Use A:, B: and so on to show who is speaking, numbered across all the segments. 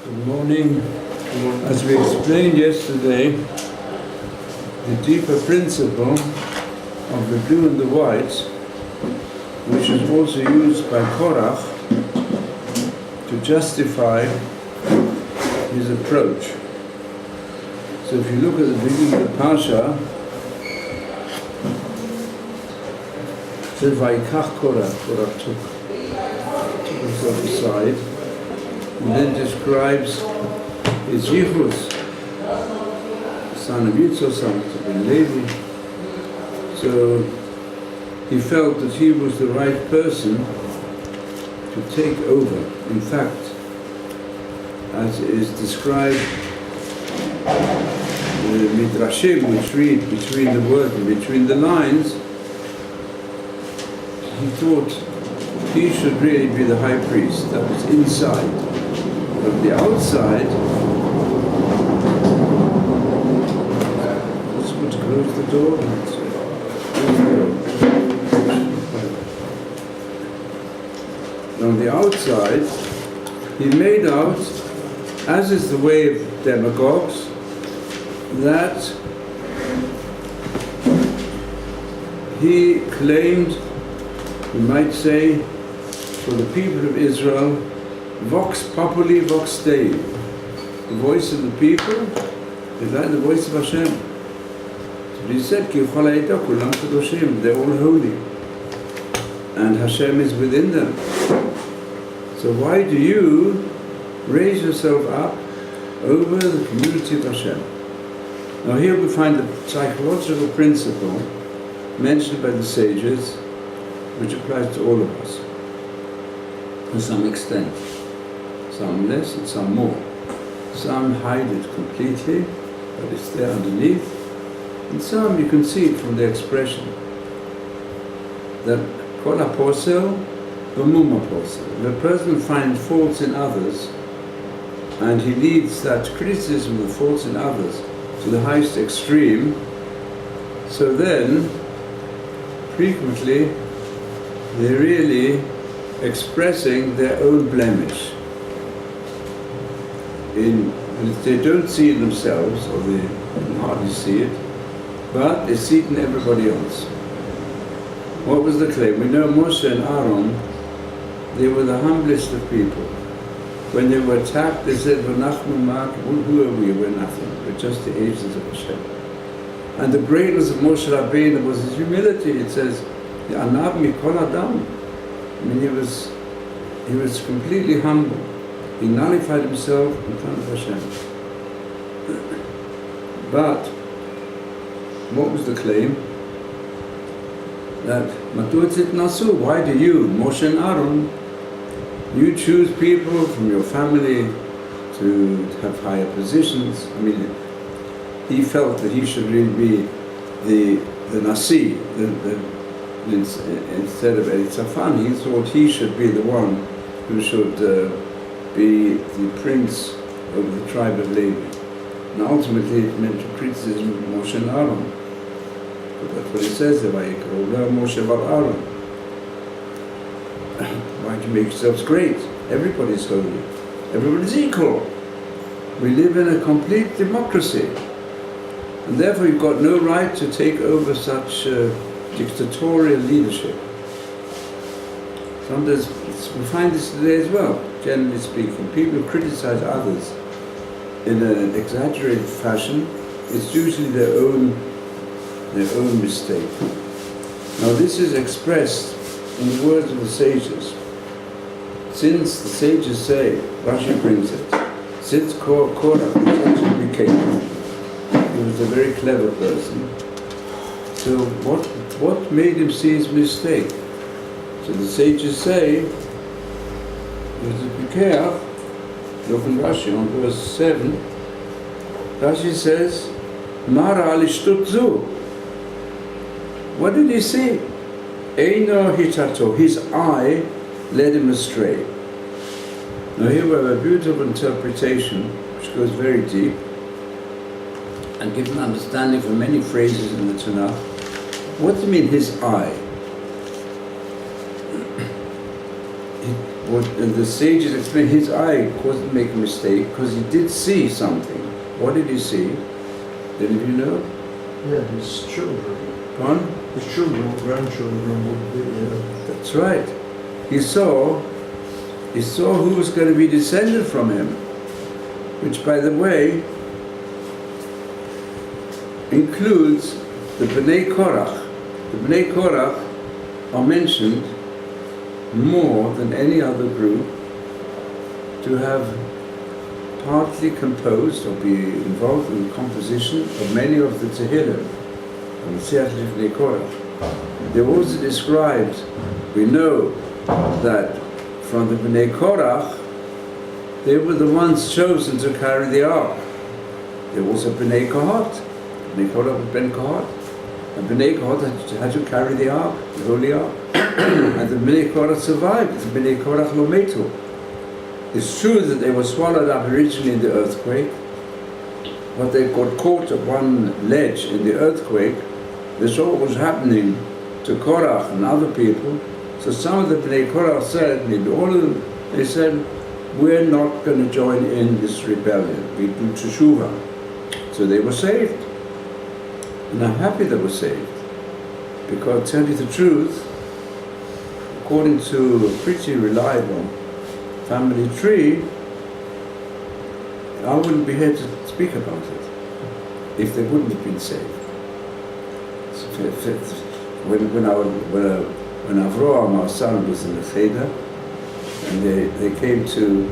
A: Good morning. As we explained yesterday, the deeper principle of the blue and the white, which is also used by Korach to justify his approach. So if you look at the beginning of the Parsha, it says, Vaikach Korach took himself aside, and then describes his Yichus, son of Yitzhak, son of Levi. So he felt that he was the right person to take over. In fact, as is described in the Midrashim, which read between the words and between the lines, he thought he should really be the high priest. That was inside. But the outside, let's put to close the door. On the outside, he made out, as is the way of demagogues, that he claimed, we might say, for the people of Israel, vox populi, vox Dei. The voice of the people is like the voice of Hashem. So he said, Ki kulam kadoshim, they're all holy. And Hashem is within them. So why do you raise yourself up over the community of Hashem? Now here we find the psychological principle mentioned by the sages, which applies to all of us, to some extent. Some less and some more. Some hide it completely, but it's there underneath. And some you can see it from the expression. That kol aposel v'mum aposel. The person finds faults in others, and he leads that criticism of the faults in others to the highest extreme. So then, frequently, they're really expressing their own blemish. They don't see it themselves, or they can hardly see it, but they see it in everybody else. What was the claim? We know Moshe and Aaron, they were the humblest of people. When they were attacked, they said, who are we? We're nothing. We're just the agents of Hashem. And the greatness of Moshe Rabbeinu was his humility. It says, Anab mikol adam. I mean, he was completely humble. He nullified himself in front of Hashem. But what was the claim? That Matutzit Nasu, why do you, Moshe and Aaron, you choose people from your family to have higher positions? I mean, he felt that he should really be the Nasi, instead of Elitzaphan. He thought he should be the one who should be the prince over the tribe of Levi. And ultimately it meant a criticism of Moshe and Aaron. But that's what it says there, Moshe bar Aaron. Why do you make yourselves great? Everybody's holy. Everybody's equal. We live in a complete democracy. And therefore you've got no right to take over such dictatorial leadership. Sometimes we find this today as well, generally speaking. People who criticize others in an exaggerated fashion, it's usually their own mistake. Now this is expressed in the words of the sages. Since the sages say, Rashi brings it, since Korach became, he was a very clever person. So what made him see his mistake? So the sages say, look in Rashi on verse 7, Rashi says, Mara alishtutzu. What did he see? Eino hitato, his eye led him astray. Now here we have a beautiful interpretation which goes very deep and gives an understanding for many phrases in the Tanakh. What do you mean his eye? and the sages explain his eye caused him to make a mistake because he did see something. What did he see? Did you know?
B: Yeah, his children.
A: Pardon?
B: His children, grandchildren would be,
A: That's right. He saw who was going to be descended from him, which, by the way, includes the Bnei Korach. The Bnei Korach are mentioned more than any other group to have partly composed or be involved in the composition of many of the Tehillim and the Seach Bnei Korach. They're also described, we know that from the Bnei Korach, they were the ones chosen to carry the ark. There was a Bnei Kohat. Bnei Korach was Ben Kohat. And Bnei Kohat had to carry the ark, the holy ark. And the Bnei Korach survived. The Bnei Korach lo metu. It's true that they were swallowed up originally in the earthquake, but they got caught at one ledge in the earthquake. They saw what was happening to Korach and other people. So some of the Bnei Korach said, maybe all of them, they said, we're not going to join in this rebellion. We do teshuvah. So they were saved. And I'm happy they were saved. Because, to tell you the truth, according to a pretty reliable family tree, I wouldn't be here to speak about it if they wouldn't have been saved. When Avraham, our son, was in the Cheder, and they came to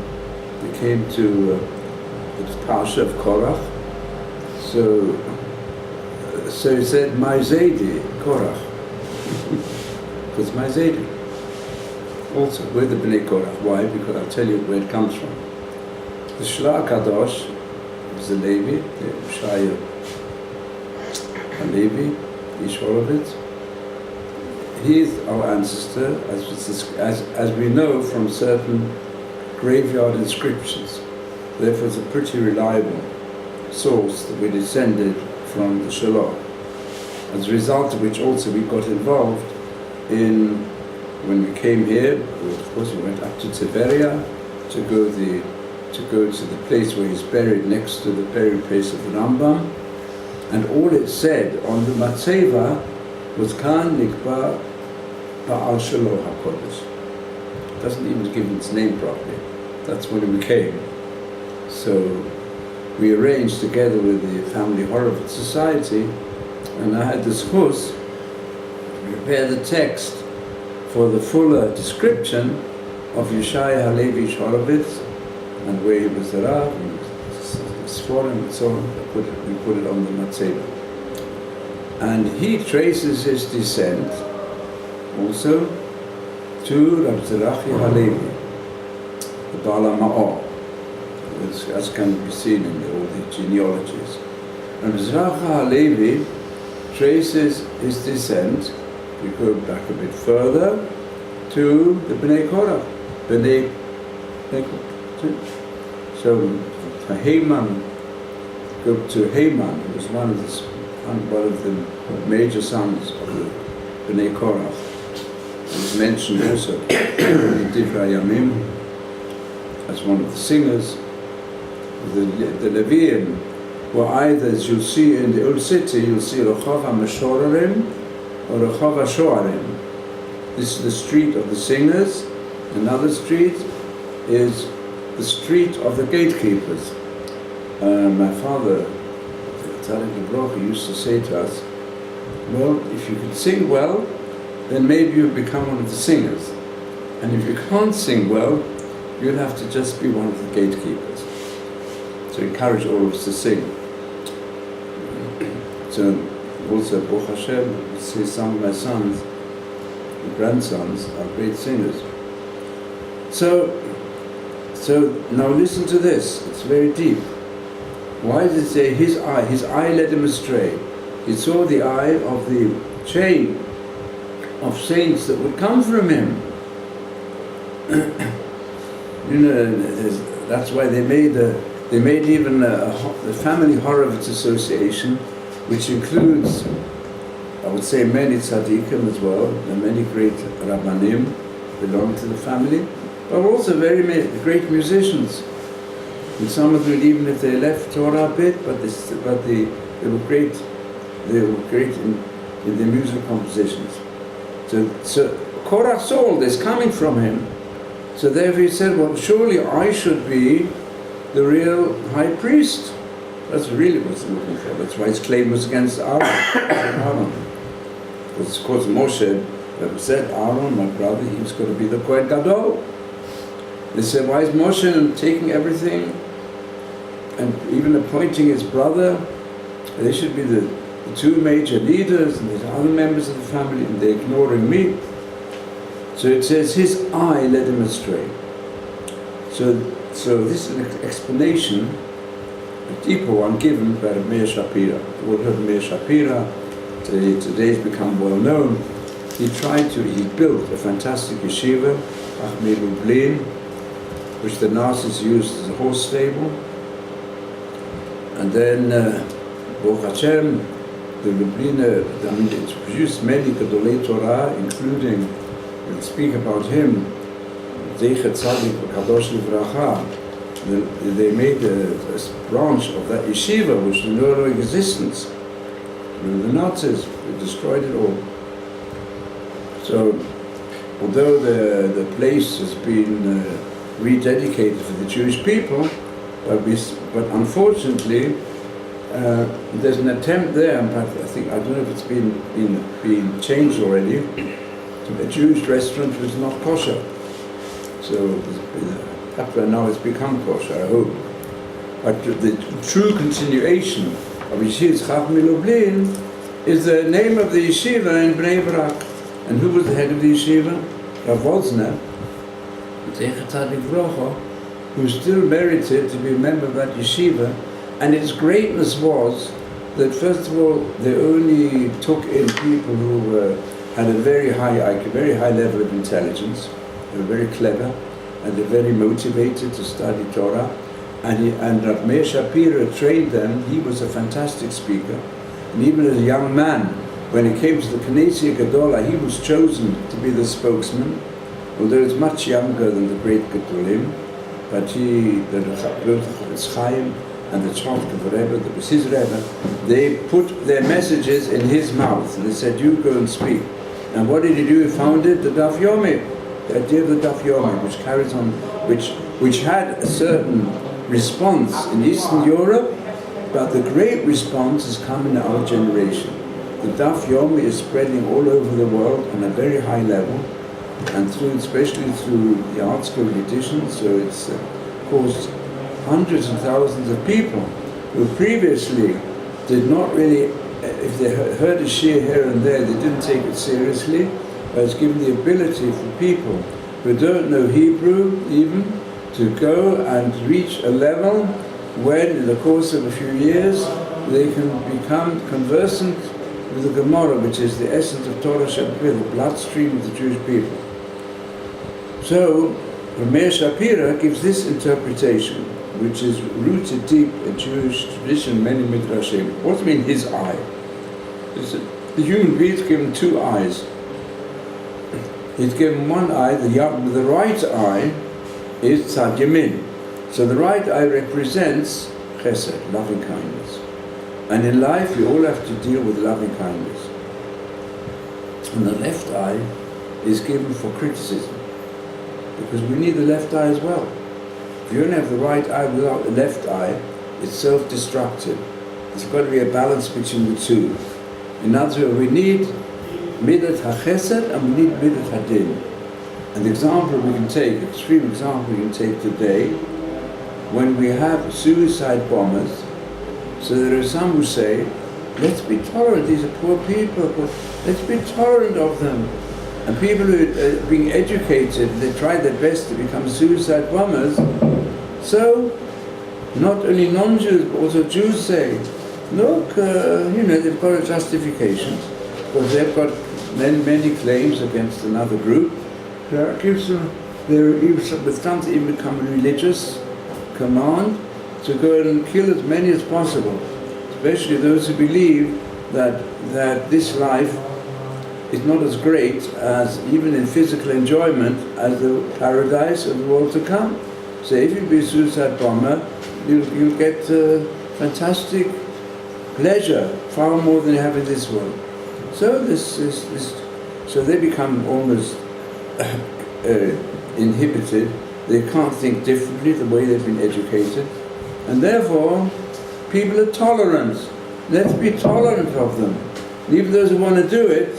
A: the Parsha of Korach, so he said, "My Zaydi, Korach," because my Zaydi. Also, we're the Bnei Korach. Why? Because I'll tell you where it comes from. The Shla Kadosh was the Levi, the Shaya Levi, Ish Horovitz. He is our ancestor, as we know from certain graveyard inscriptions. Therefore, it's a pretty reliable source that we descended from the Shalom. As a result of which, also we got involved in, when we came here. Of course, we went up to Tiberia to go to the place where he's buried, next to the burial place of the Rambam, and all it said on the Matzeva was Kan Nikba Ba'al Shalom HaKodesh. It doesn't even give its name properly. That's when we came. So we arranged together with the family Horovitz Society, and I had the schus prepare the text for the fuller description of Yeshaya Halevi Horovitz and where he was the Rav, and Sforim and so on. We put it on the Matzeva. And he traces his descent also to Rab Zerachi Halevi, the Bala Ma'or, as can be seen in all the genealogies. And Zerachi Halevi traces his descent, we go back a bit further, to the Bnei Korach. So Haman, go to Haman, who was one of the major sons of the Bnei Korach. It was mentioned also in Dvar as one of the singers. The Leviim were either, as you'll see in the Old City, you'll see Rechov HaMeshorerim or Rechov HaShoarim. This is the street of the singers. Another street is the street of the gatekeepers. My father, Boruch, used to say to us, well, if you can sing well, then maybe you'll become one of the singers. And if you can't sing well, you'll have to just be one of the gatekeepers. So encourage all of us to sing. So also, Baruch Hashem, see some of my sons, and grandsons, are great singers. So now listen to this, it's very deep. Why does it say his eye led him astray? He saw the eye of the chain of saints that would come from him. You know, that's why they made even the family Horovitz Association, which includes, I would say, many tzaddikim as well, and many great rabbanim belong to the family. but also very great musicians. And some of them, even if they left Torah a bit, they were great. They were great in their musical compositions. So Korach saw all this coming from him. So therefore he said, well, surely I should be the real high priest. That's really what he's looking for. That's why his claim was against Aaron. Because of course Moshe said, Aaron, my brother, he was going to be the Kohen Gadol. They said, why is Moshe taking everything and even appointing his brother? They should be the two major leaders, and there's other members of the family, and they're ignoring me. So it says, his eye led him astray. So this is an explanation, a deeper one, given by Meir Shapira. You all heard of Meir Shapira. Today it's become well known. He built a fantastic yeshiva, Achmei Lublin, which the Nazis used as a horse stable. And then, Baruch Hashem, the Lubliner, it produced many Gedolei Torah, including, we'll speak about him, Zeichet Tzadik Kadosh Livracha. They made a branch of that yeshiva, which was no longer existence. The Nazis, they destroyed it all. So, although the place has been rededicated for the Jewish people, but unfortunately, there's an attempt there, but I don't know if it's been changed already, to a Jewish restaurant which is not kosher. So after now it's become kosher, I hope. But the true continuation of Yeshivat Chachmei Lublin is the name of the yeshiva in Bnei Brak. And who was the head of the yeshiva? Rav Wodzner, Zeichet Tzadik Livracha, who still merited to be a member of that yeshiva. And its greatness was that, first of all, they only took in people who had a very high IQ, very high level of intelligence. They were very clever, and they're very motivated to study Torah. And Rav Meir Shapira trained them. He was a fantastic speaker. And even as a young man, when it came to the Knesset Gedolah, he was chosen to be the spokesman, although he's much younger than the great Gedolim. But the Horovitz Chaim and the Tzchok Rebbe, that was his Rebbe, they put their messages in his mouth, and they said, you go and speak. And what did he do? He founded the Daf Yomi, the idea of the Daf Yomi, which carries on, which had a certain response in Eastern Europe, but the great response has come in our generation. The Daf Yomi is spreading all over the world on a very high level, and especially through the art school editions, so it's caused hundreds and thousands of people who previously did not really, if they heard a shir here and there, they didn't take it seriously. But it's given the ability for people who don't know Hebrew even to go and reach a level when, in the course of a few years, they can become conversant with the Gemara, which is the essence of Torah Shabbat, the bloodstream of the Jewish people. So, Meir Shapira gives this interpretation, which is rooted deep in Jewish tradition, many midrashim. What do you mean, his eye? The human being's given two eyes. He's given one eye, the right eye is tzad yamin. So the right eye represents chesed, loving kindness. And in life, we all have to deal with loving kindness. And the left eye is given for criticism, because we need the left eye as well. If you don't have the right eye without the left eye, it's self-destructive. There's got to be a balance between the two. In other words, we need midat ha-chesed and we need midat ha-din. An example we can take, extreme example we can take today, when we have suicide bombers. So there are some who say, let's be tolerant, these are poor people, but let's be tolerant of them. And people who are being educated, they try their best to become suicide bombers. So, not only non-Jews, but also Jews say, look, they've got a justification, because they've got many claims against another group. That gives them, with times even become a religious command to go and kill as many as possible, especially those who believe that this life is not as great as, even in physical enjoyment, as the paradise of the world to come. So if you be a suicide bomber, you'll get fantastic pleasure, far more than you have in this world. So so they become almost inhibited. They can't think differently the way they've been educated, and therefore people are tolerant. Let's be tolerant of them. And even those who want to do it,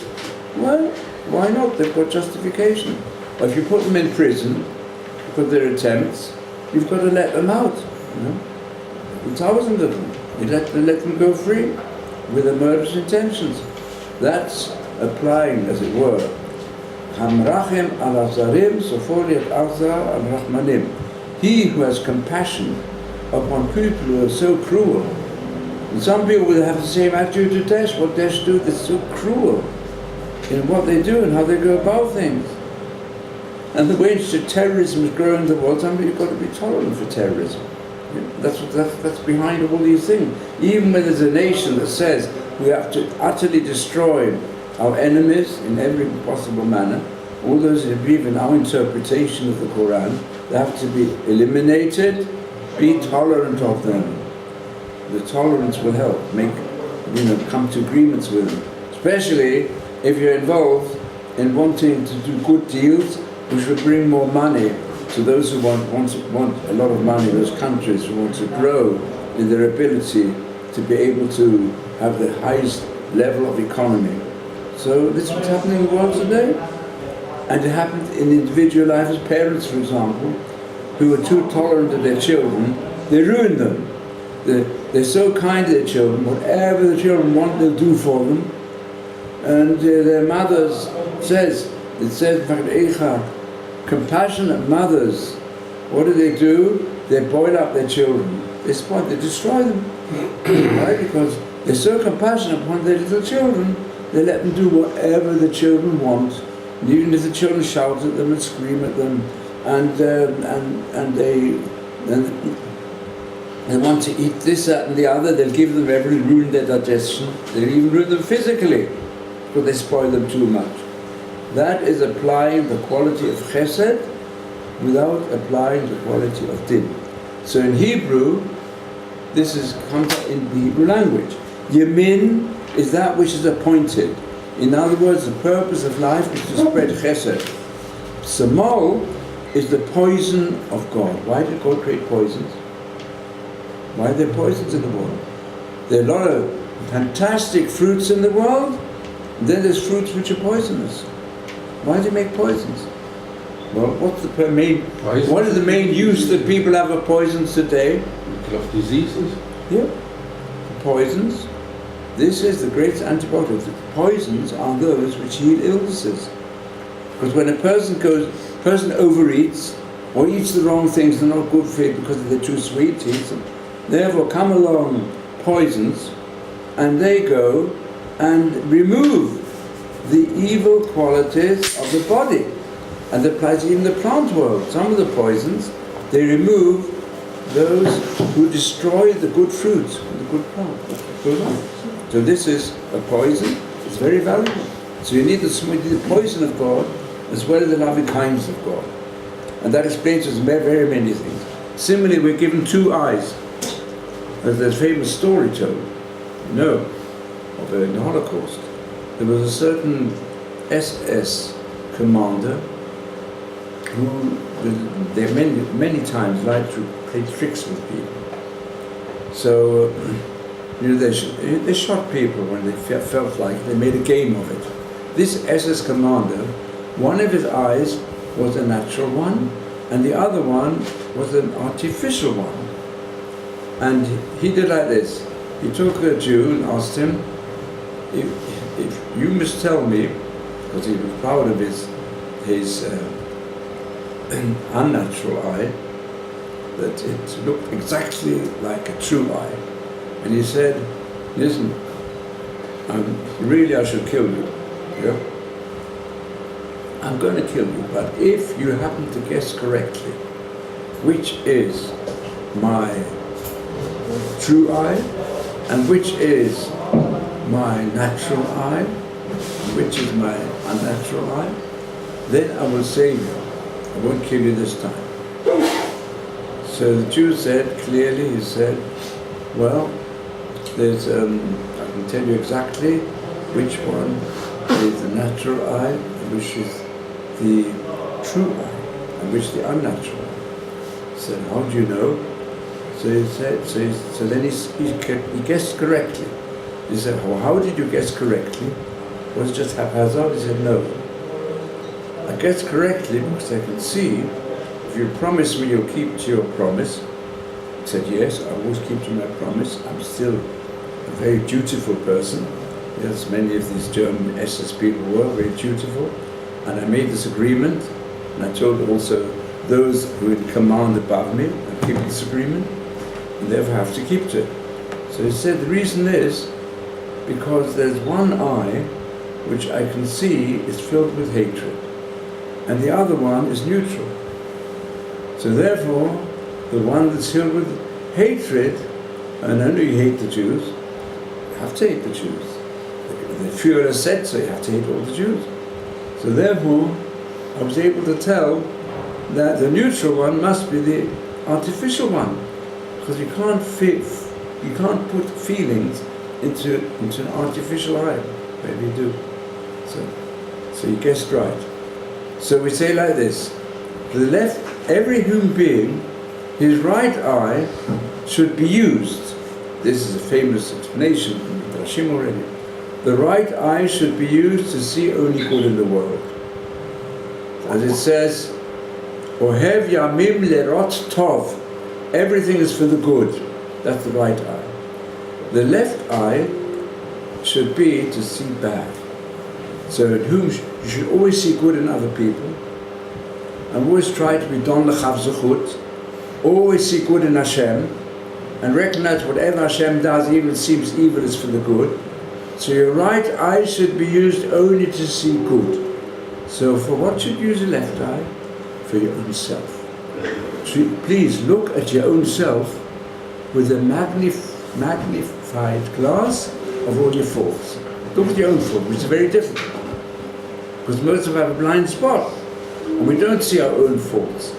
A: well, why not? They've got justification. But if you put them in prison for their attempts, you've got to let them out. You know? 1,000 of them. You let them go free with their murderous intentions. That's applying, as it were, Hamrachim al Azarim, Sofoli al Azar al Rahmanim. He who has compassion upon people who are so cruel. And some people will have the same attitude to Daesh. What Daesh do, they're so cruel in what they do and how they go about things. And the way in which terrorism is growing in the world, somebody you've got to be tolerant for terrorism. That's behind all these things. Even when there's a nation that says we have to utterly destroy our enemies in every possible manner, all those who believe in our interpretation of the Quran, they have to be eliminated. Be tolerant of them. The tolerance will help come to agreements with them. Especially if you're involved in wanting to do good deals which will bring more money to those who want a lot of money, those countries who want to grow in their ability to be able to have the highest level of economy. So this is what's happening in the world today. And it happened in individual life as parents, for example, who are too tolerant of their children. They ruin them. They're so kind to their children, whatever the children want, they'll do for them. And their mothers it says, compassionate mothers, what do? They boil up their children. They destroy them. Why? Because they're so compassionate upon their little children, they let them do whatever the children want. And even if the children shout at them and scream at them, and they want to eat this, that and the other, they'll give them ruin their digestion. They'll even ruin them physically, because they spoil them too much. That is applying the quality of chesed without applying the quality of din. So in Hebrew, this comes in the Hebrew language. Yemin is that which is appointed. In other words, the purpose of life is to spread chesed. Samol is the poison of God. Why did God create poisons? Why are there poisons in the world? There are a lot of fantastic fruits in the world, and then there's fruits which are poisonous. Why do you make poisons? Well, what is the main use that people have of poisons today?
C: Of diseases?
A: Yeah. Poisons. This is the greatest antibiotic. The poisons are those which heal illnesses. Because when a person overeats, or eats the wrong things, they're not good for you because they're too sweet, he eats them. Therefore come along poisons, and they go and remove the evil qualities of the body. And that applies even the plant world. Some of the poisons, they remove those who destroy the good fruits, the good plant. So this is a poison, it's very valuable. So you need the poison of God as well as the loving kindness of God. And that explains us very many things. Similarly, we're given two eyes. There's a famous story told, in the Holocaust. There was a certain SS commander who they many times liked to play tricks with people. So they shot people when they felt like they made a game of it. This SS commander, one of his eyes was a natural one, and the other one was an artificial one. And he did like this. He took a Jew and asked him, if you must tell me, because he was proud of his unnatural eye, that it looked exactly like a true eye. And he said, listen, really I should kill you. Yeah? I'm going to kill you, but if you happen to guess correctly, which is my true eye and which is my natural eye, which is my unnatural eye, then I will save you. I won't kill you this time. So the Jew said, clearly, he said, well, there's, I can tell you exactly which one is the natural eye, and which is the true eye, and which is the unnatural eye. He said, how do you know? So he said, so then he guessed correctly. He said, well, how did you guess correctly? Was it just haphazard? He said, no. I guessed correctly because I can see, if you promise me you'll keep to your promise. I said, yes, I always keep to my promise. I'm still a very dutiful person. Yes, many of these German SS people were very dutiful. And I made this agreement, and I told also those who in command above me, I keep this agreement, and therefore have to keep to it. So he said, the reason is because there's one eye which I can see is filled with hatred, and the other one is neutral. So therefore, the one that's filled with hatred, and only you hate the Jews, you have to hate the Jews. The Führer said so, you have to hate all the Jews. So therefore, I was able to tell that the neutral one must be the artificial one, because you can't put feelings into an artificial eye. Maybe you do. So you guessed right. So we say like this: for the left, every human being, his right eye should be used. This is a famous explanation from Hashim already. The right eye should be used to see only good in the world. As it says, Ohev Yamim Lerot Tov. Everything is for the good. That's the right eye. The left eye should be to see bad. So in whom you should always see good in other people, and always try to be don lechav zechut, always see good in Hashem, and recognize whatever Hashem does, even if it seems evil, is for the good. So your right eye should be used only to see good. So for what should you use the left eye? For your own self. So please look at your own self with a magnified glass of all your faults. Look at your own faults, which is very difficult. Because most of us have a blind spot, and we don't see our own faults.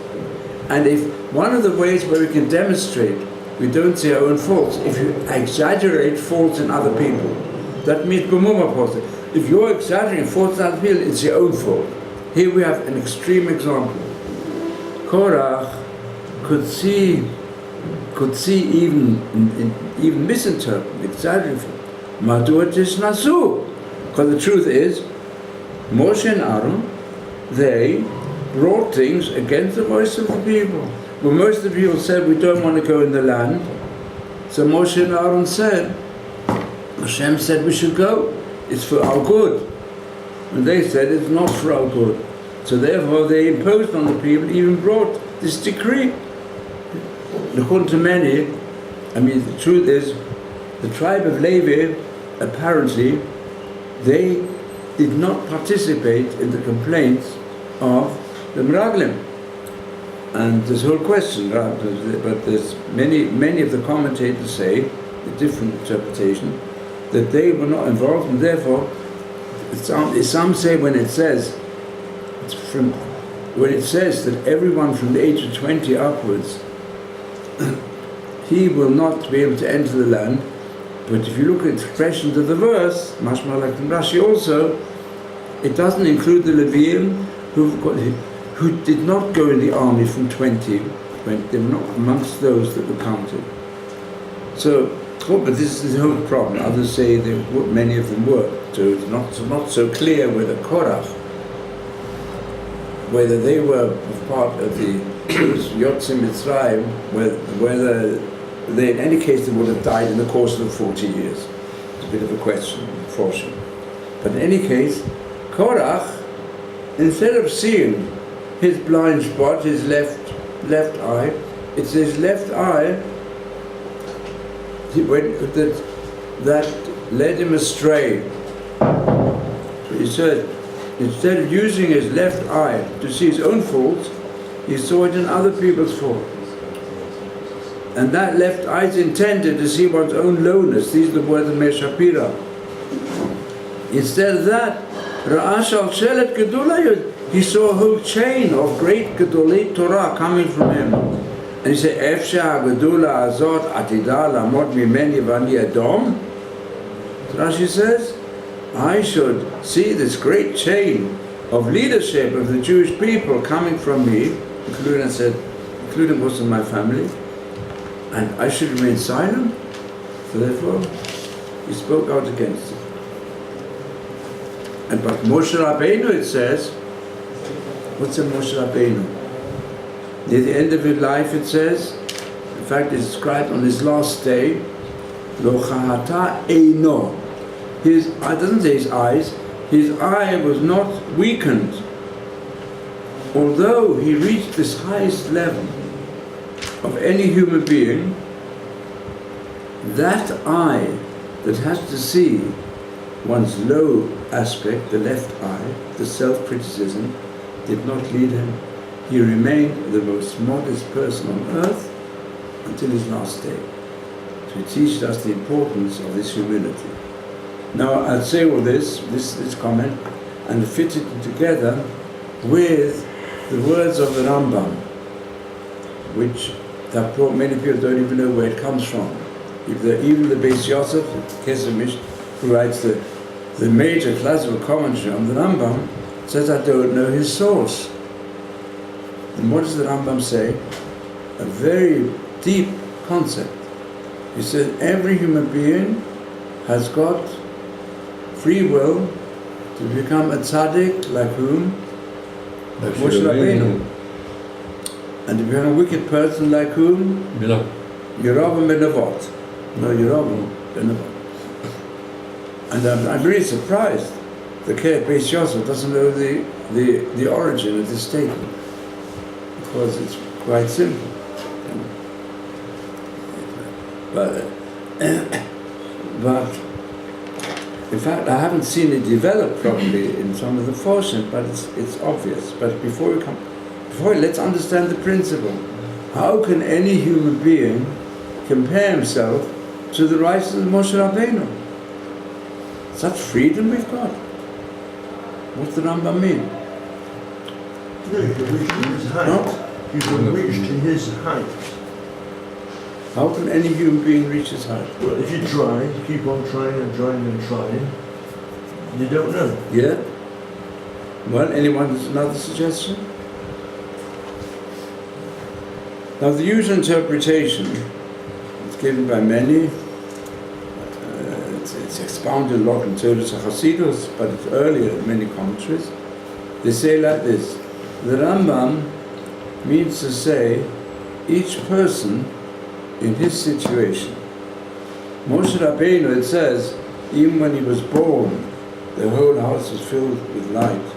A: And if one of the ways where we can demonstrate we don't see our own faults, if you exaggerate faults in other people, that means if you're exaggerating faults in other people, it's your own fault. Here we have an extreme example. Korach could see even misinterpret, exaggerate. Madua tisnasu. Because the truth is, Moshe and Aaron, they brought things against the voice of the people. When most of the people said, we don't want to go in the land, so Moshe and Aaron said, Hashem said we should go, it's for our good. And they said it's not for our good. So therefore they imposed on the people, even brought this decree. According to many, the truth is, the tribe of Levi, apparently, they did not participate in the complaints of the Meraglim. And this whole question, but there's many of the commentators say, a different interpretation, that they were not involved, and therefore, some say when it says that everyone from the age of 20 upwards, he will not be able to enter the land. But if you look at expressions of the verse, mashma like the Rashi also, it doesn't include the Leviim who did not go in the army from 20, when they were not amongst those that were counted. So, but this is the whole problem. Others say many of them were. So it's not so clear whether Korach, whether they were part of the Yotzim Mitzrayim, whether they, in any case, they would have died in the course of the 40 years. It's a bit of a question, unfortunately. But in any case, Korach, instead of seeing his blind spot, his left eye, it's his left eye that led him astray. So he said, instead of using his left eye to see his own faults, he saw it in other people's faults. And that left eye is intended to see one's own lowness. These are the words of Meir Shapira. Instead of that, He saw a whole chain of great Gedolei Torah coming from him. And he said, Efsha Gedula Azot Atida Lamot Mimeni Vani Adom. Rashi says, I should see this great chain of leadership of the Jewish people coming from me, including most of my family, and I should remain silent. So therefore, he spoke out against it. And but Moshe Rabbeinu, it says, what's a Moshe Rabbeinu? Near the end of his life, it says, in fact, it's described on his last day, Lo chahata eino. It doesn't say his eyes, his eye was not weakened. Although he reached this highest level of any human being, that eye that has to see one's low aspect, the left eye, the self-criticism, did not lead him. He remained the most modest person on earth until his last day. So it teaches us the importance of this humility. Now I'll say all this comment, and fit it together with the words of the Rambam, which many people don't even know where it comes from. Even the Beis Yosef, Kesemish, who writes the major classical commentary on the Rambam, says, I don't know his source. And what does the Rambam say? A very deep concept. He says every human being has got free will to become a tzaddik, like whom? Like Moshe Rabbeinu. And to become a wicked person, like whom? Yerovam ben Nevat. No, Yerovam ben Nevat. And I'm really surprised the Beis Yosef doesn't know the origin of this statement, because it's quite simple. But in fact, I haven't seen it develop properly in some of the fortune, but it's obvious. But before let's understand the principle. How can any human being compare himself to the righteousness of Moshe Rabbeinu? Such freedom we've got. What's the Rambam mean?
B: No, you can reach to his height.
A: No?
B: You can reach to his height.
A: How can any human being reach his height?
B: Well, if you try, you keep on trying and trying and trying, you don't know.
A: Yeah? Well, anyone has another suggestion? Now the usual interpretation, it's given by many, it's expounded a lot in Toras HaChasidus, but it's earlier in many commentaries. They say like this: the Rambam means to say each person in his situation. Moshe Rabbeinu, it says, even when he was born, the whole house was filled with light.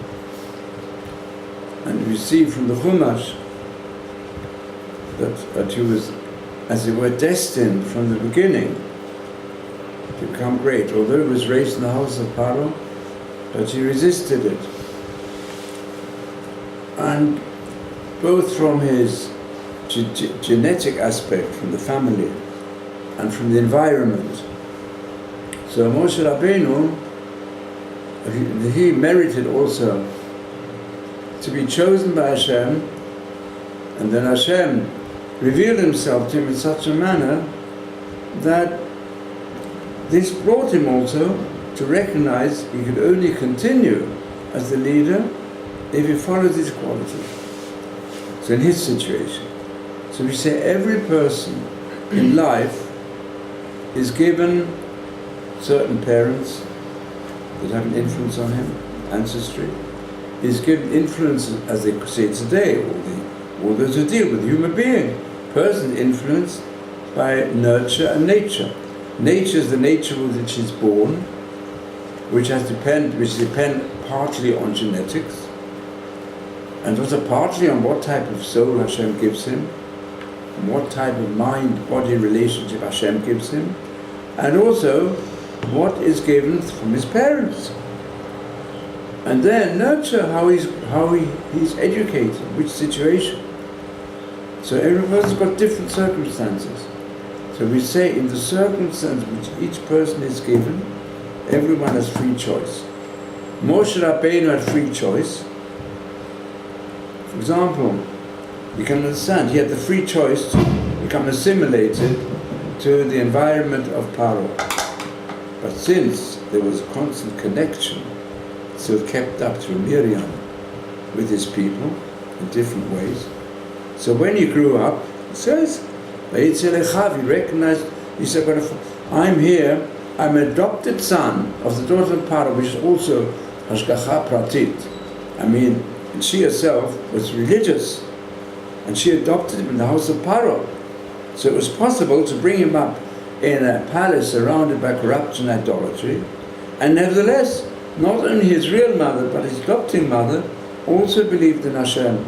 A: And we see from the Chumash that he was, as it were, destined from the beginning to become great. Although he was raised in the house of Paro, but he resisted it. And both from his genetic aspect, from the family, and from the environment. So Moshe Rabbeinu, he merited also to be chosen by Hashem, and then Hashem revealed himself to him in such a manner that this brought him also to recognize he could only continue as the leader if he followed these qualities. So in his situation. So we say every person in life is given certain parents that have an influence on him, ancestry. He's given influence, as they say today, all those who deal with the human being. Person influenced by nurture and nature. Nature is the nature with which he's born, which depend partly on genetics, and also partly on what type of soul Hashem gives him, and what type of mind-body relationship Hashem gives him, and also what is given from his parents. And then nurture, how he's educated, which situation. So every person's got different circumstances. So we say in the circumstance which each person is given, everyone has free choice. Moshe Rabbeinu had free choice. For example, you can understand, he had the free choice to become assimilated to the environment of Paro. But since there was a constant connection, still kept up through Miriam with his people in different ways. So when he grew up, it says, he recognized, he said, I'm here, I'm an adopted son of the daughter of Paro, which is also Hashgacha Pratit. I mean, she herself was religious, and she adopted him in the house of Paro. So it was possible to bring him up in a palace surrounded by corruption and idolatry, and nevertheless, not only his real mother, but his adopting mother also believed in Hashem,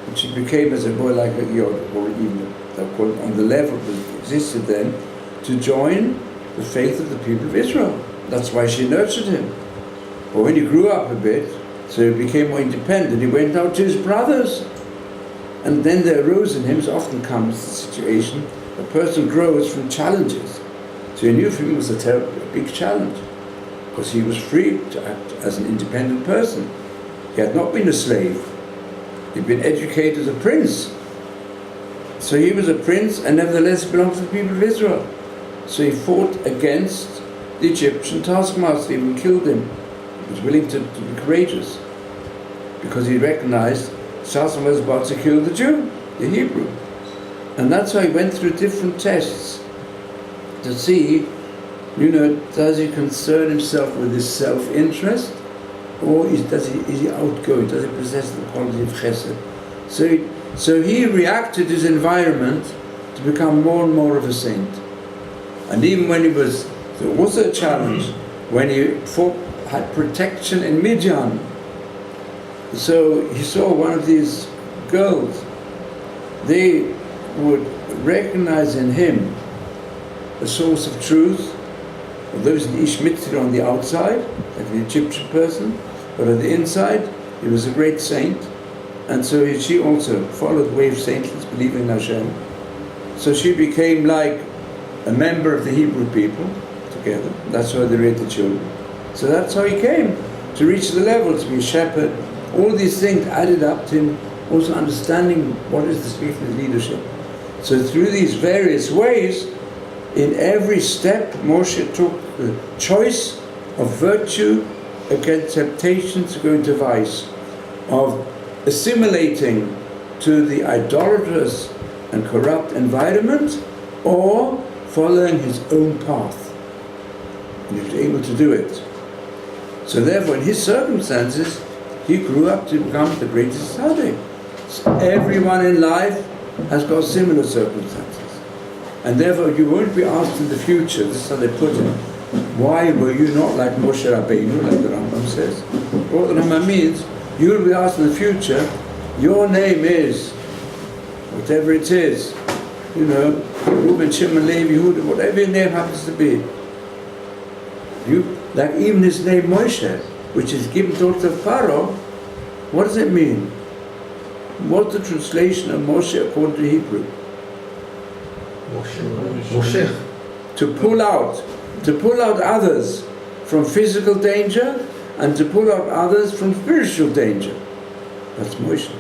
A: and she became, as a boy, like a Yod, or even on the level that existed then, to join the faith of the people of Israel. That's why she nurtured him. But when he grew up a bit, so he became more independent, he went out to his brothers. And then there arose in him, so often comes the situation, a person grows from challenges. So he knew for him it was a big challenge, because he was free to act as an independent person. He had not been a slave. He'd been educated as a prince. So he was a prince and nevertheless belonged to the people of Israel. So he fought against the Egyptian taskmaster, even killed him. He was willing to be courageous, because he recognized Shasam was about to kill the Jew, the Hebrew. And that's why he went through different tests to see, does he concern himself with his self-interest, or is he outgoing? Does he possess the quality of chesed? So he reacted to his environment to become more and more of a saint. And even when there was a challenge, when he had protection in Midian. So he saw one of these girls. They would recognize in him a source of truth. Although he was an Ish Mitzri on the outside, like an Egyptian person, but on the inside, he was a great saint. And so she also followed the way of saintliness, believing in Hashem. So she became like a member of the Hebrew people together. That's why they reared the children. So that's how he came to reach the level to be a shepherd. All these things added up to him also understanding what is the spirit of leadership. So through these various ways, in every step, Moshe took the choice of virtue against temptation to go into vice, of assimilating to the idolatrous and corrupt environment, or following his own path. And he was able to do it. So therefore, in his circumstances, he grew up to become the greatest tzaddik. So everyone in life has got similar circumstances. And therefore, you won't be asked in the future, this is how they put it, why were you not like Moshe Rabbeinu, like the Rambam says? What the Rambam means, you will be asked in the future, your name is, whatever it is, Reuben, Shimon, Levi, Yehuda, whatever your name happens to be. Like even his name Moshe, which is given daughter of Paro, what does it mean? What's the translation of Moshe according to Hebrew?
B: Moshe.
A: To pull out others from physical danger and to pull out others from spiritual danger. That's Moshe.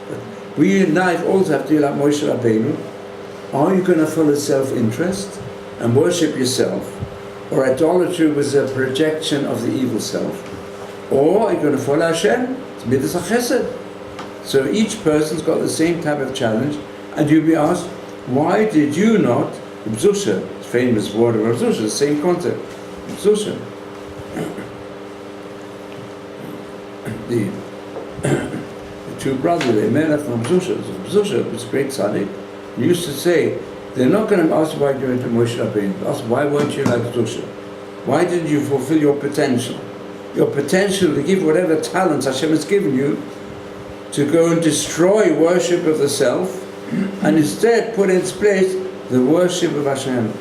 A: But we in life also have to be like Moshe Rabbeinu. Are you going to follow self-interest and worship yourself? Or idolatry was a projection of the evil self? Or are you going to follow Hashem? It's midas chesed. So each person's got the same type of challenge, and you'll be asked, why did you not, B'zusha, famous word of B'zusha, the same concept, B'zusha. The two brothers, they met up from B'zusha. So B'zusha was a great tzaddik. He used to say, they're not going to ask why you went to Moshe Rabbeinu. Ask why weren't you like B'zusha? Why didn't you fulfill your potential? Your potential to give whatever talents Hashem has given you, to go and destroy worship of the self, and instead put in its place the worship of Hashem,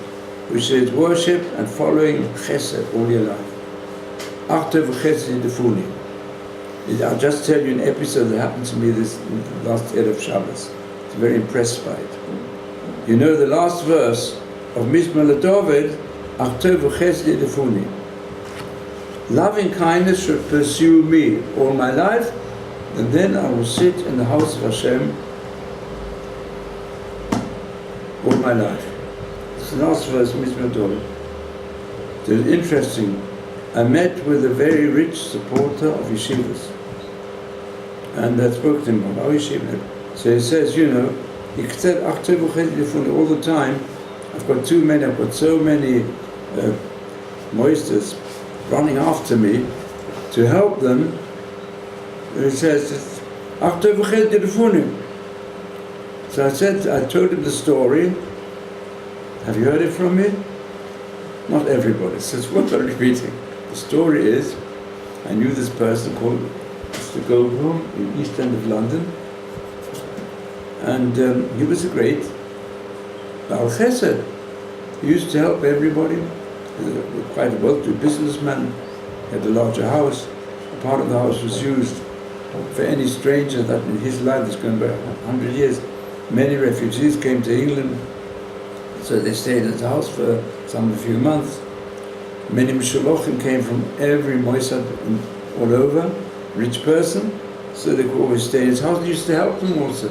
A: which is worship and following chesed all your life. After chesed defuni. I'll just tell you an episode that happened to me this last Erev Shabbos. I'm very impressed by it. You know the last verse of Mizmor LeDavid, After chesed defuni. loving kindness should pursue me all my life, and then I will sit in the house of Hashem all my life. It's the last verse, Mitzvah Torah. So it's interesting. I met with a very rich supporter of yeshivas, and I spoke to him about our yeshiva. So he says, you know, all the time, I've got so many moisters running after me to help them. And he says, so I told him the story. Have you heard it from me? Not everybody. He says, what are you repeating? The story is, I knew this person called Mr. Goldblum in the East End of London, and he was a great Baal Chesed. He used to help everybody. He was quite a well-to-do businessman. He had a larger house. A part of the house was used for any stranger that in his life is going back 100 years. Many refugees came to England, so they stayed at his house for a few months. Many Mishalochim came from every Moisad all over, rich person, so they could always stay in his house. He used to help them also,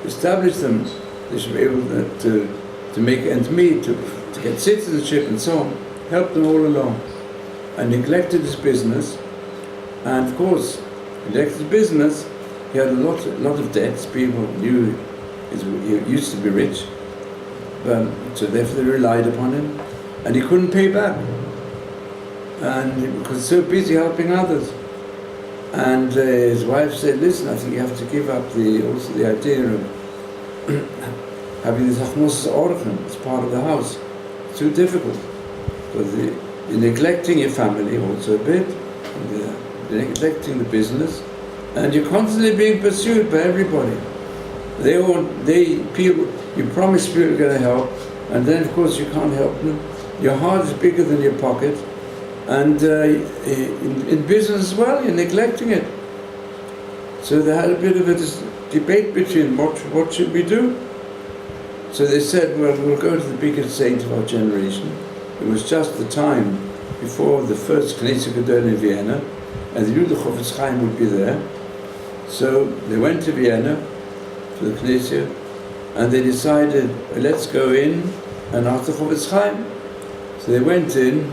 A: establish them. They should be able to make ends meet, to get citizenship and so on. Help them all along. And neglected his business, and of course, neglected his business, he had a lot of debts. People knew he used to be rich, so therefore they relied upon him, and he couldn't pay back. And because he's so busy helping others. And his wife said, listen, I think you have to give up also the idea of having this achnos orchan as part of the house. It's too difficult. Because you're neglecting your family also a bit, and you're neglecting the business, and you're constantly being pursued by everybody. You promise people you're going to help, and then of course you can't help them. Your heart is bigger than your pocket. And in business as well, you're neglecting it. So they had a bit of a debate between what should we do. So they said, well, we'll go to the biggest saint of our generation. It was just the time before the first Knesset Gadol in Vienna, and they knew the Horovitz would be there. So they went to Vienna for the Knesset, and they decided, well, let's go in and ask the Horovitz. So they went in.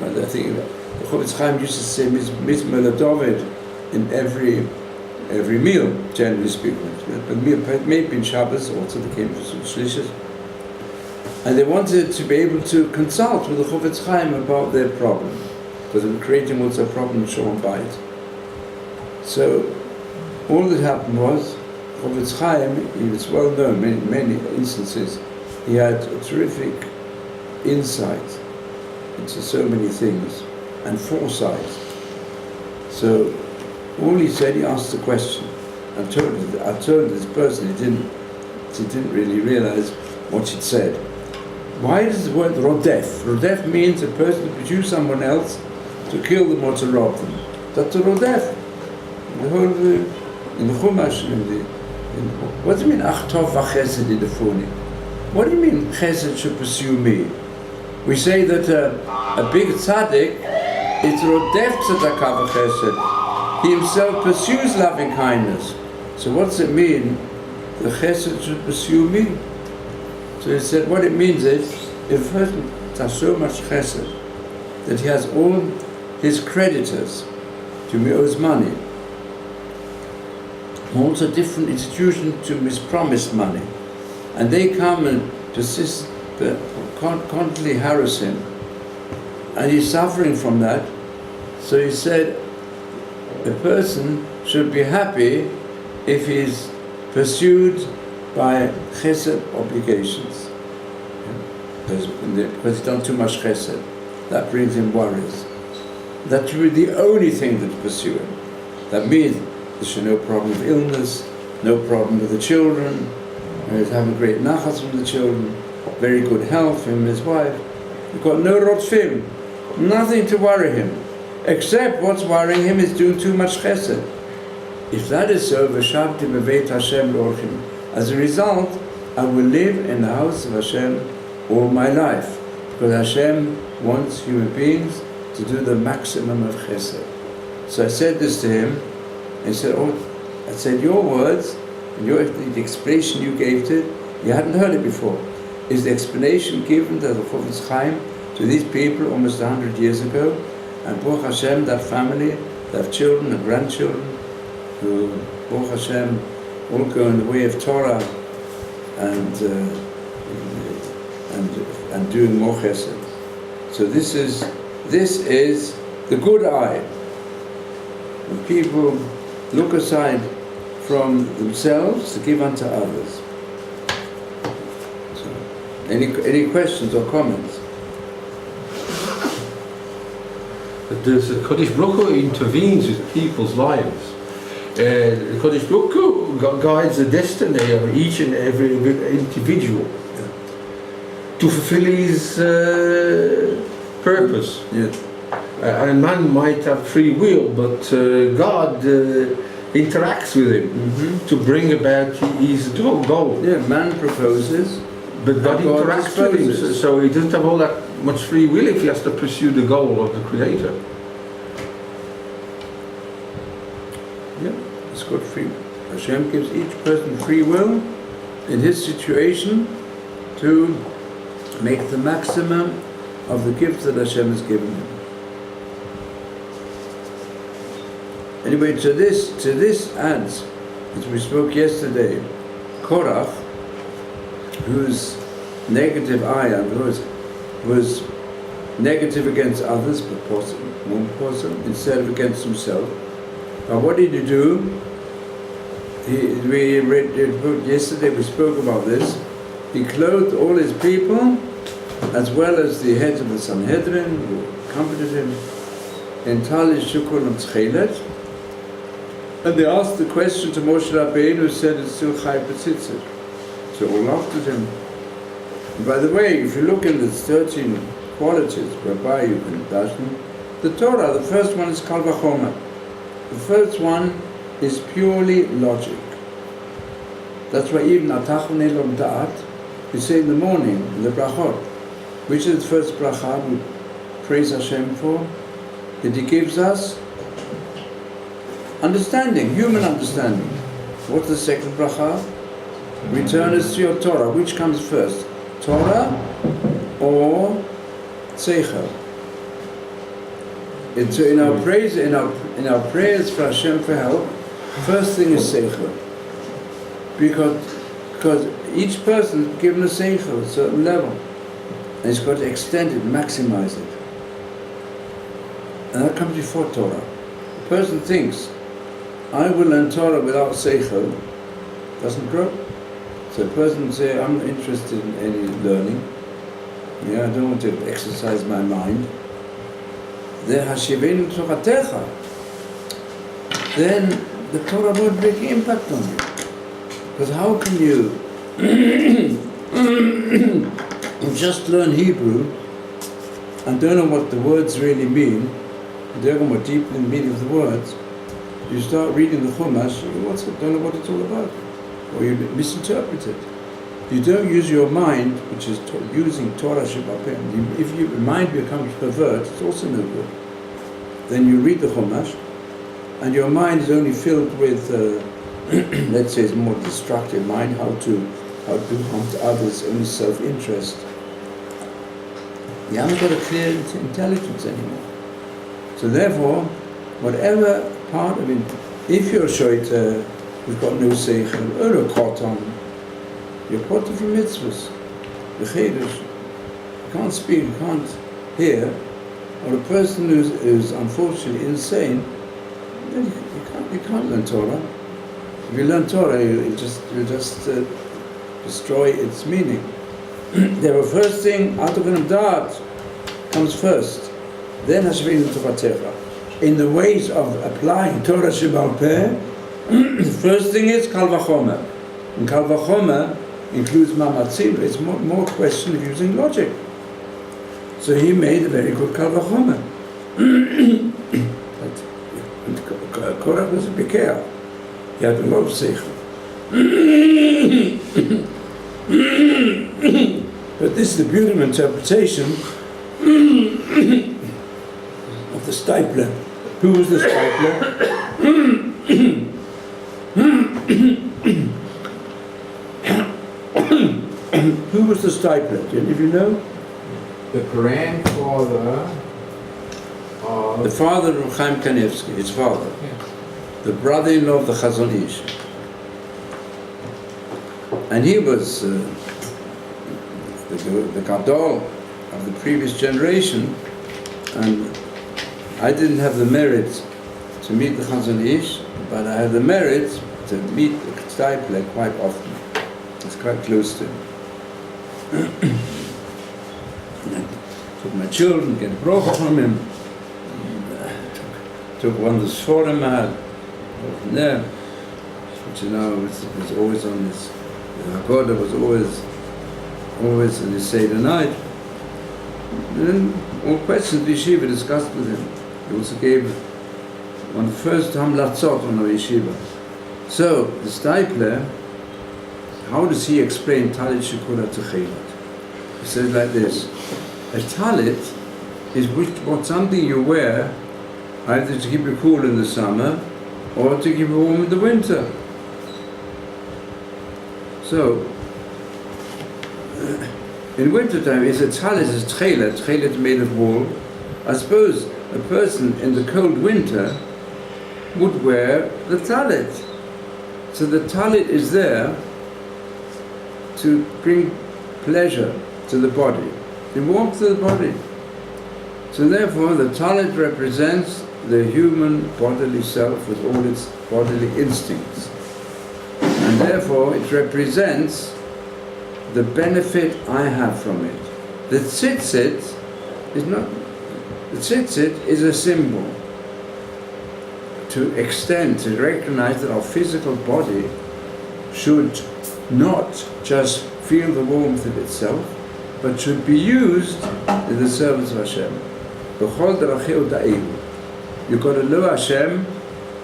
A: I think the Horovitz used to say Mizmor David in every meal, generally speaking. But maybe in Shabbos also they came for some shlishas. And they wanted to be able to consult with the Horovitz about their problem, because they were creating also a problem in Shalom Bayit. So all that happened was, Horovitz he was well known in many instances. He had a terrific insight into so many things and foresight. So all he said, he asked a question. I told this person he didn't really realize what she'd said. Why does the word rodef? Rodef means a person to pursue someone else to kill them or to rob them. That's a rodef. In the Chumash, what do you mean achtov v'chesed in the Funi? What do you mean chesed should pursue me? We say that a big tzaddik is rodef tzedakah v'chesed. He himself pursues loving kindness. So what's it mean? The chesed should pursue me. So he said what it means is, if a person has so much chesed that he has all his creditors to whom he owes money, also different institutions to whom he's promised money, and they come and persist, constantly harass him, and he's suffering from that. So he said a person should be happy if he's pursued by chesed obligations, because he's done too much chesed. That brings him worries. That should be the only thing that pursue him. That means there should be no problem of illness, no problem with the children, he's having great nachas from the children, very good health for him and his wife. He's got no rotfim, nothing to worry him, except what's worrying him is doing too much chesed. If that is so, v'shavti b'veit Hashem l'orchim. As a result, I will live in the house of Hashem all my life. Because Hashem wants human beings to do the maximum of chesed. So I said this to him, and he said, I said, your words, and the explanation you gave to it, you hadn't heard it before. Is the explanation given to the Horovitz Chaim, to these people almost 100 years ago, and Baruch Hashem, that family, they have children and grandchildren, who, Baruch Hashem, all go in the way of Torah and doing more chesed. So this is the good eye. When people look aside from themselves to give unto others. So, any questions or comments?
C: The Kodesh Baruch Hu intervenes with people's lives. The Kodesh Baruch Hu guides the destiny of each and every individual to fulfill his purpose.
A: Yeah.
C: And man might have free will, but God interacts with him to bring about his goal.
A: Yeah, man proposes,
C: but God interacts with him, so he doesn't have all that much free will if he has to pursue the goal of the Creator.
A: Yeah, it's got free. Hashem gives each person free will in his situation to make the maximum of the gifts that Hashem has given him. Anyway, to this adds, as we spoke yesterday, Korach, whose negative ayah was negative against others, but more positive, instead of against himself. But what did he do? Yesterday we spoke about this. He clothed all his people, as well as the heads of the Sanhedrin, who accompanied him, in Talis Shukun and Tchelet. And they asked the question to Moshe Rabbeinu, who said it's still Chai B'tzitzit. So all laughed at him. And by the way, if you look in the 13 qualities whereby you can darshan, the Torah, the first one is Kal V'chomer. The first one is purely logic. That's why even Atachon Elom Da'at, we say in the morning, in the brachot, which is the first bracha we praise Hashem for, that He gives us understanding, human understanding. What's the second bracha? Return us to your Torah. Which comes first? Torah or Seichel? And so in our praise, in our prayers for Hashem for help, first thing is Seichel. Because each person is given a Seichel, a certain level. And he's got to extend it, maximize it. And that comes before Torah. The person thinks, I will learn Torah without Seichel, doesn't grow. So a person will say, I'm not interested in any learning. Yeah, I don't want to exercise my mind. Then Hashivenu Toratecha. Then the Torah won't make impact on you. Because how can you just learn Hebrew and don't know what the words really mean, you don't know what deeply the meaning of the words, you start reading the Chumash, you don't know what it's all about, or you misinterpret it. You don't use your mind, which is using Torah Sheba'al Peh. If your mind becomes perverted, it's also no good. Then you read the Chumash, and your mind is only filled with, let's say, it's more destructive mind, how to do harm to others, only self-interest. You haven't got a clear intelligence anymore. So therefore, whatever part of it, if you're a shoiter who's got no seichel, or a koton, you're potter from mitzvahs, the chedush, you can't speak, you can't hear, or a person who's unfortunately insane, then you can't learn Torah. If you learn Torah, you'll just destroy its meaning. The first thing, Atachon Da'at comes first, then Hashivenu Toratecha. In the ways of applying Torah Sheba'al Peh, the first thing is Kal V'chomer. And Kal V'chomer includes Mamatzim, it's more a question of using logic. So he made a very good Kal V'chomer. Korach was a Bekeah. He had a lot of seichel. But this is the beautiful interpretation of the stipler. Who was the stipler? Who was the stipler? Do any of you know?
D: The grandfather of...
A: The father of Chaim Kanievsky, his father.
D: Yes.
A: The brother-in-law of the Chazon Ish. And he was the Gadol of the previous generation, and I didn't have the merit to meet the Chazon Ish, but I had the merit to meet the Stipler quite often. It's quite close to him. And I took my children, get a brocha from him, took one of the Sforim I had from there, which was always on this. The Haggadah was always in his Seder night. And then all questions the Yeshiva discussed with him. He also gave one of the first hamlatzot on the Yeshiva. So, the Stipler, how does he explain Talit Shekula Techelet? He says like this: a talit is what something you wear either to keep you cool in the summer or to keep you warm in the winter. So, in wintertime, is a talit is tchelet made of wool. I suppose a person in the cold winter would wear the talit. So the talit is there to bring pleasure to the body, to warmth to the body. So therefore the talit represents the human bodily self with all its bodily instincts. And therefore it represents the benefit I have from it. The tzitzit is not, the tzitzit is a symbol to extend, to recognize that our physical body should not just feel the warmth of itself, but should be used in the service of Hashem. You've got to love Hashem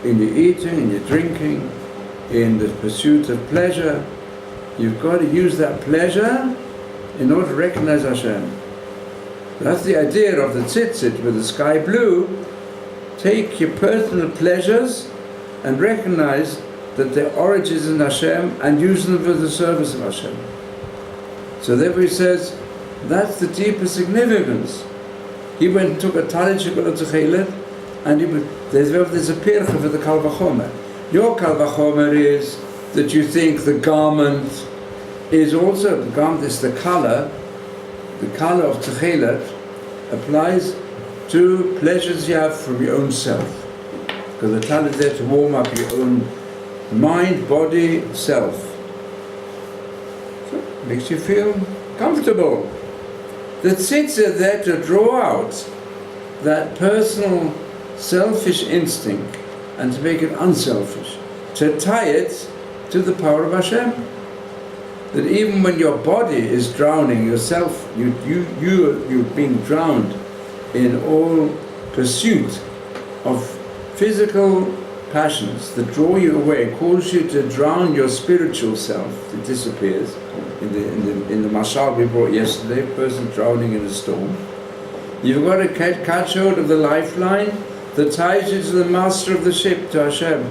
A: in your eating, in your drinking, in the pursuit of pleasure. You've got to use that pleasure in order to recognize Hashem. That's the idea of the tzitzit with the sky blue. Take your personal pleasures and recognize that their origin is in Hashem and use them for the service of Hashem. So therefore he says, that's the deeper significance. He went and took a talit shekula techelet, and there's a pircha for the kal vachomer. Your kal vachomer is that you think the garment is also, the garment is the color of techelet applies to pleasures you have from your own self. Because the talit is there to warm up your own mind, body, self. So it makes you feel comfortable. The tzitz are there to draw out that personal selfish instinct and to make it unselfish, to tie it to the power of Hashem. That even when your body is drowning yourself, you're being drowned in all pursuit of physical passions that draw you away, cause you to drown your spiritual self. It disappears. In the mashal we brought yesterday, a person drowning in a storm. You've got to catch hold of the lifeline that ties you to the master of the ship, to Hashem,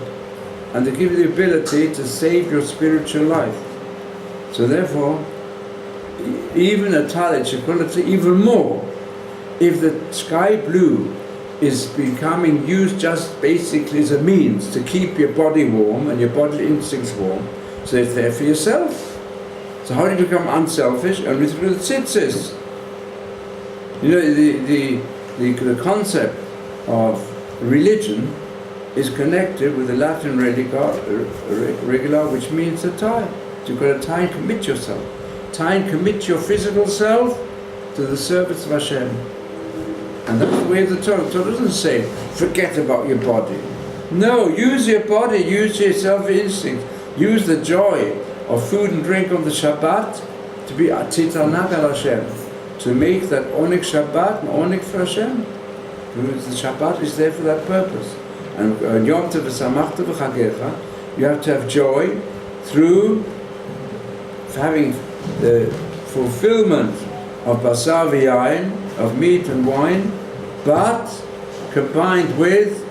A: and to give you the ability to save your spiritual life. So therefore, even a talit shekula, even more, if the sky blue is becoming used just basically as a means to keep your body warm and your bodily instincts warm, so it's there for yourself. So how do you become unselfish? Only through the tzitzis. You know, the concept of religion is connected with the Latin regula, which means to tie. You've got to tie and commit yourself. Tie and commit your physical self to the service of Hashem. And that's the way of the Torah. The Torah doesn't say, forget about your body. No, use your body, use your self-instinct, use the joy of food and drink on the Shabbat to be Titanag al Hashem, to make that Onik Shabbat and Onik for Hashem. Because the Shabbat is there for that purpose. And Yom Tov v'Samachta v'Chagecha, you have to have joy through having the fulfillment of basar v'yayin, of meat and wine, but combined with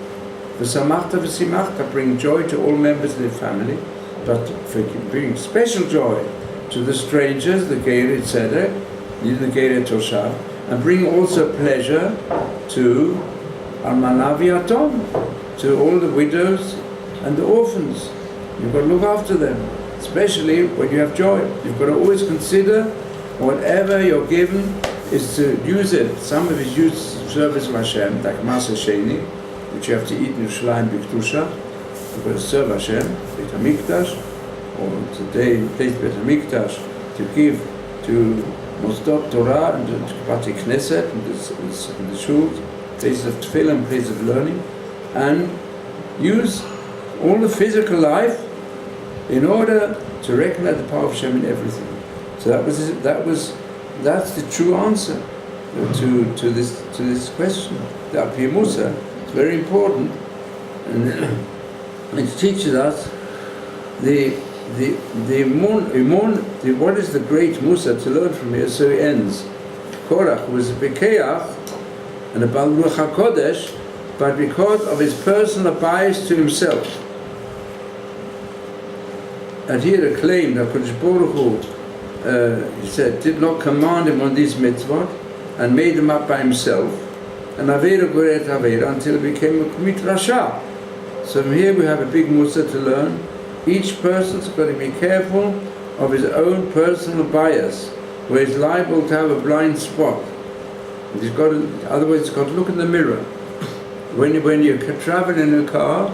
A: v'samachta v'simachta, bring joy to all members of the family, but bring special joy to the strangers, the Geirei Tzedek, the Geirei Toshav, and bring also pleasure to Almana v'yatom, to all the widows and the orphans. You've got to look after them, especially when you have joy. You've got to always consider whatever you're given is to use it. Some of it used to service of Hashem, like Masa Sheni, which you have to eat in Yerushalayim B'Kedusha. You've got to serve Hashem, Beit HaMikdash, or today in place Beit HaMikdash, to give to Mosdot Torah and to Bati Knesset and the Shul, places of Tefillah, places of learning, and use all the physical life in order to recognize the power of Hashem in everything. So that's the true answer to this question. The Apir Musa is very important, and it teaches us what is the great Musa to learn from here. So he ends. Korach was a Bekeach and a Baal Ruach HaKodesh, but because of his personal bias to himself. And he had a claim that Boruch Hu, he said, did not command him on these mitzvot and made them up by himself. And Avera Goret Avera until it became a Kumit Rasha. So from here we have a big Musa to learn. Each person's got to be careful of his own personal bias, where he's liable to have a blind spot. And he's got to, otherwise he's got to look in the mirror. When you travel in a car,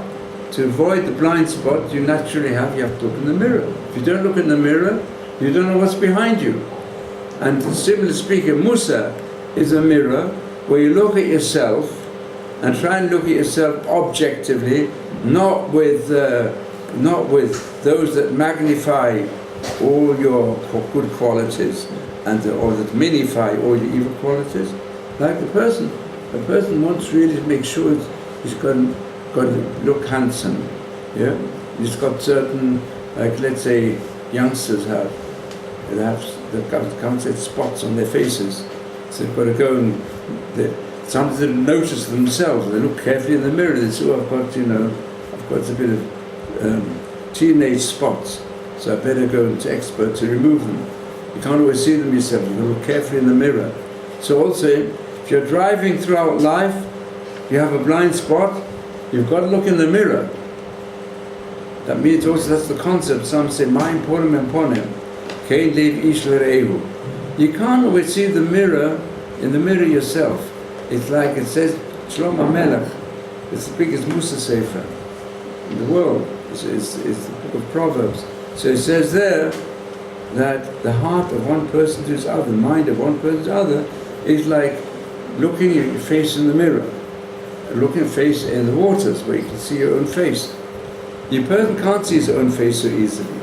A: to avoid the blind spot you naturally have to look in the mirror. If you don't look in the mirror, you don't know what's behind you. And similarly speaking, Musa is a mirror where you look at yourself and try and look at yourself objectively, not with those that magnify all your good qualities or that minify all your evil qualities. Like the person wants really to make sure he's got to look handsome. Yeah, he's got certain, like let's say youngsters they've got spots on their faces, so they've got to go and sometimes they notice themselves. They look carefully in the mirror. They say, "Oh, I've got a bit of teenage spots, so I better go to expert to remove them." You can't always see them yourself. You look carefully in the mirror. So also, if you're driving throughout life, you have a blind spot. You've got to look in the mirror. That means also that's the concept. Some say, "Ma'im ponim ponim, kein lev ish l're'ehu." You can't always see the mirror in the mirror yourself. It's like it says, Shlomo HaMelech. It's the biggest Musa Sefer in the world. It's the book of Proverbs. So it says there that the heart of one person to his other, the mind of one person to the other, is like looking at your face in the mirror. Looking at face in the waters where you can see your own face. The person can't see his own face so easily.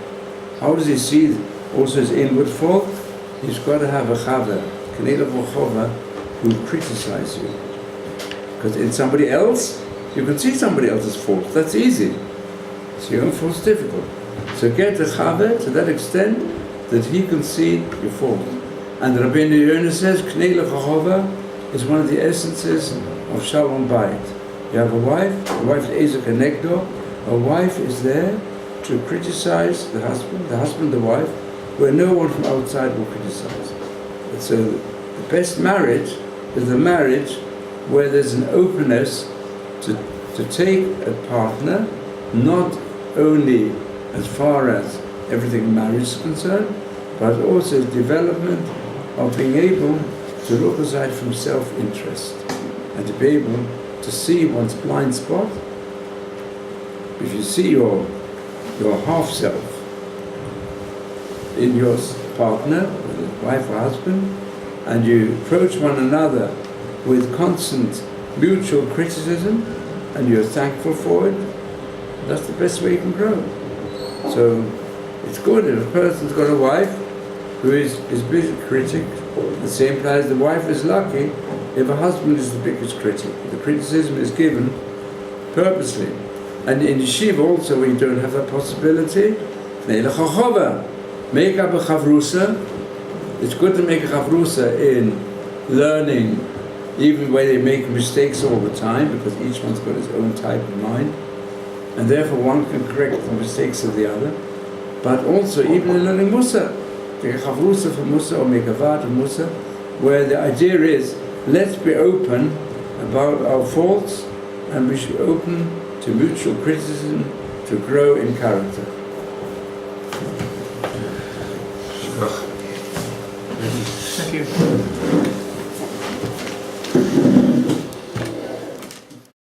A: How does he see also his inward fault? He's got to have a chava, who criticize you. Because in somebody else, you can see somebody else's fault. That's easy. So your own fault's difficult. So get a chava to that extent that he can see your fault. And Rabbeinu Yonah says, Knei l'chachova is one of the essences of Shalom Bayit. You have a wife, the wife is Ezek Anekdo. A wife is there to criticize the husband the wife, where no one from outside will criticize. And so the best marriage is the marriage where there's an openness to take a partner, not only as far as everything in marriage is concerned, but also development of being able to look aside from self-interest and to be able to see one's blind spot. If you see your half-self in your partner, whether wife or husband, and you approach one another with constant mutual criticism and you're thankful for it, that's the best way you can grow. So it's good if a person's got a wife who is big critic. The same applies, the wife is lucky if a husband is the biggest critic. The criticism is given purposely. And in yeshiva also, when you don't have that possibility, make up a chavrusa, It's good to make a chavrusa in learning, even where they make mistakes all the time, because each one's got his own type of mind, and therefore one can correct the mistakes of the other. But also, even in learning Musa, take a chavrusa for Musa or make a vat of Musa, where the idea is, let's be open about our faults, and we should be open to mutual criticism to grow in character.
C: Thank you.